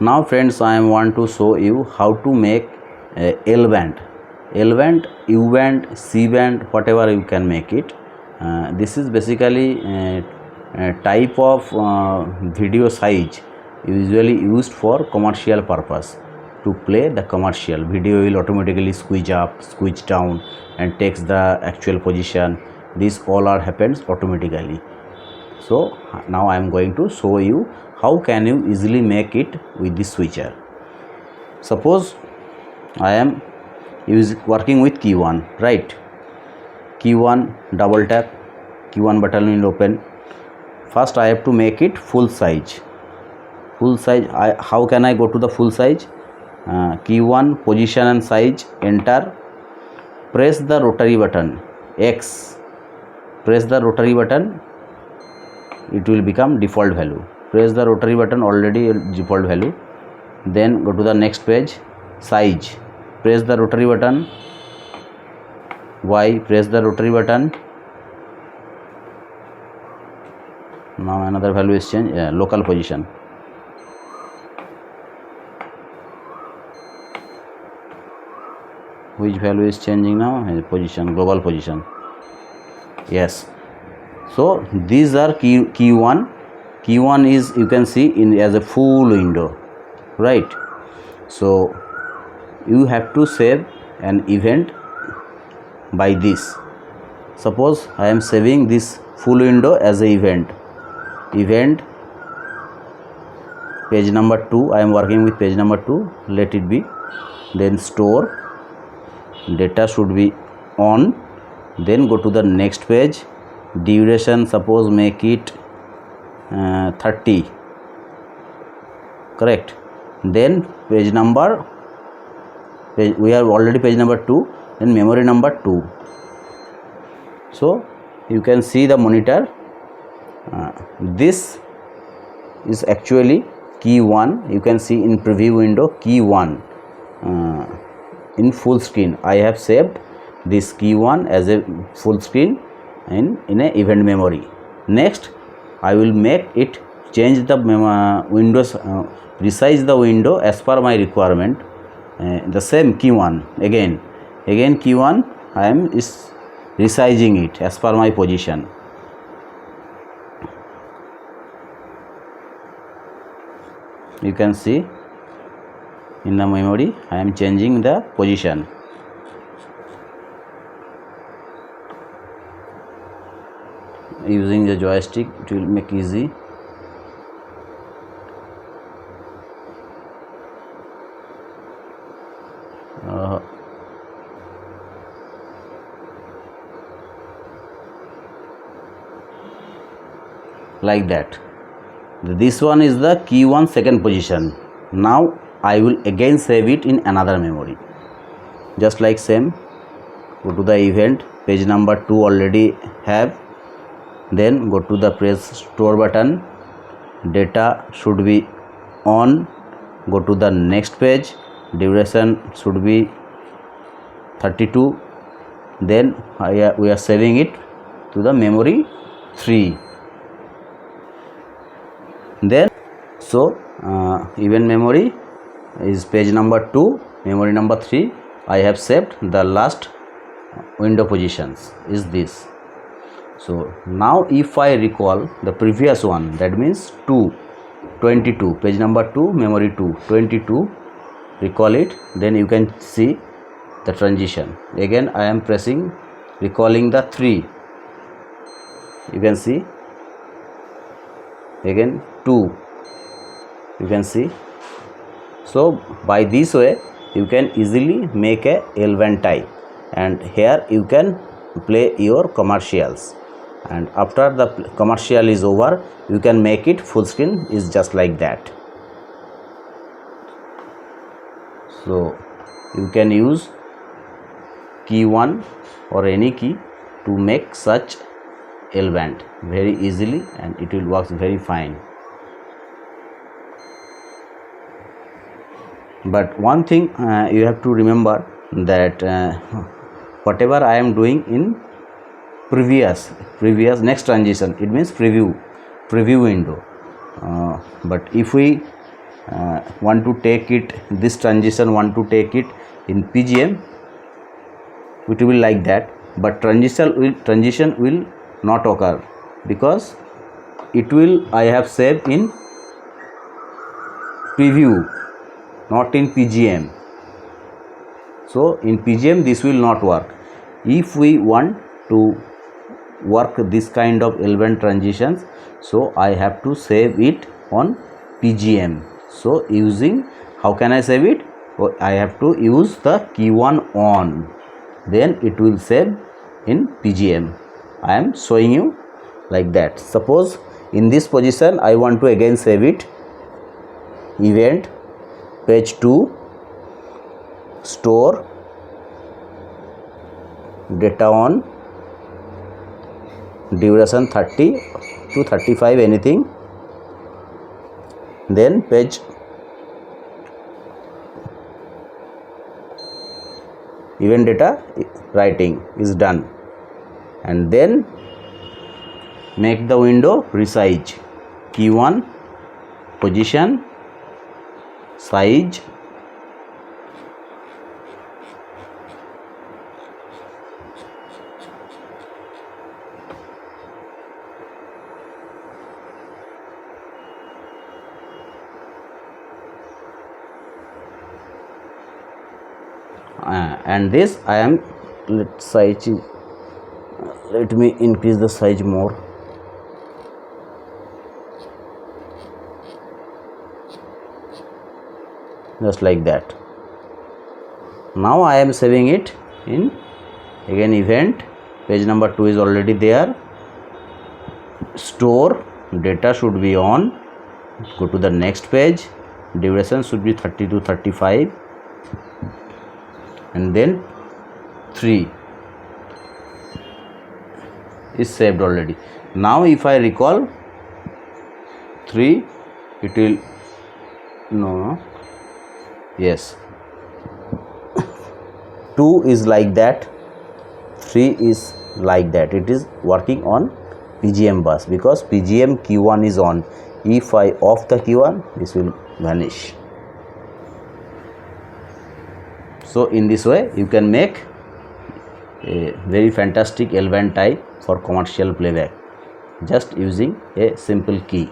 Now friends, I want to show you how to make L band, U band, C band, whatever you can make it. This is basically a type of video size usually used for commercial purpose. To play the commercial video will automatically squeeze up, squeeze down and takes the actual position. This all happens automatically. So now I am going to show you how can you easily make it with this switcher. Suppose I am working with key 1, right? Key 1, double tap, key 1 button will open. First I have to make it full size. How can I go to the full size? Key 1, position and size, enter, press the rotary button X, press the rotary button, it will become default value. Press the rotary button, already default value. Then go to the next page, size, press the rotary button, Y, press the rotary button. Now another value is changed, local position. Which value is changing now? Position, global position. Yes. So these are key 1. Key 1 is, you can see, in as a full window, right? So you have to save an event by this. Suppose I am saving this full window as a event page number 2. I am working with page number 2, let it be. Then store, data should be on. Then go to the next page, duration, suppose make it 30, correct. Then page number, we are already page number 2, then memory number 2. So you can see the monitor, this is actually key 1. You can see in preview window key 1 in full screen. I have saved this key 1 as a full screen in a event memory. Next I will make it, change the windows, resize the window as per my requirement. The same key 1 again key 1 I am resizing it as per my position. You can see in the memory I am changing the position. Using the joystick, it will make easy. Like that. This one is the key 1 second position. Now I will again save it in another memory. Just like same, go to the event, page number 2 already have. Then go to the press store button, data should be on. Go to the next page, duration should be 32. Then we are saving it to the memory 3. Then so event memory is page number 2, memory number 3. I have saved the last window positions is this. So now if I recall the previous one, that means 22, page number 2, memory 2, 22, recall it, then you can see the transition. Again I am pressing, recalling the 3, you can see, again 2, you can see. So by this way you can easily make a L band type, and here you can play your commercials, and after the commercial is over you can make it full screen, is just like that. So you can use key 1 or any key to make such L band very easily, and it will work very fine. But one thing you have to remember, that whatever I am doing in previous next transition, it means preview window, but if we want to take it, this transition want to take it in PGM, it will like that, but transition will not occur because it will, I have saved in preview, not in PGM. So in PGM this will not work. If we want to work this kind of L-band transitions, so I have to save it on PGM. So using, how can I save it? So I have to use the key 1 on, then it will save in PGM. I am showing you like that. Suppose in this position I want to again save it, event, page 2, store, data on, duration 30 to 35, anything, then page event data writing is done, and then make the window resize, key 1, position, size, and this I am, let me increase the size more, just like that. Now I am saving it in, again, event, page number 2 is already there, store, data should be on, go to the next page, duration should be 30 to 35, and then 3 is saved already. Now if I recall 3, it will, no, yes, 2 is like that, 3 is like that. It is working on PGM bus because PGM key 1 is on. If I off the key 1, this will vanish. So in this way you can make a very fantastic L-band type for commercial playback just using a simple key.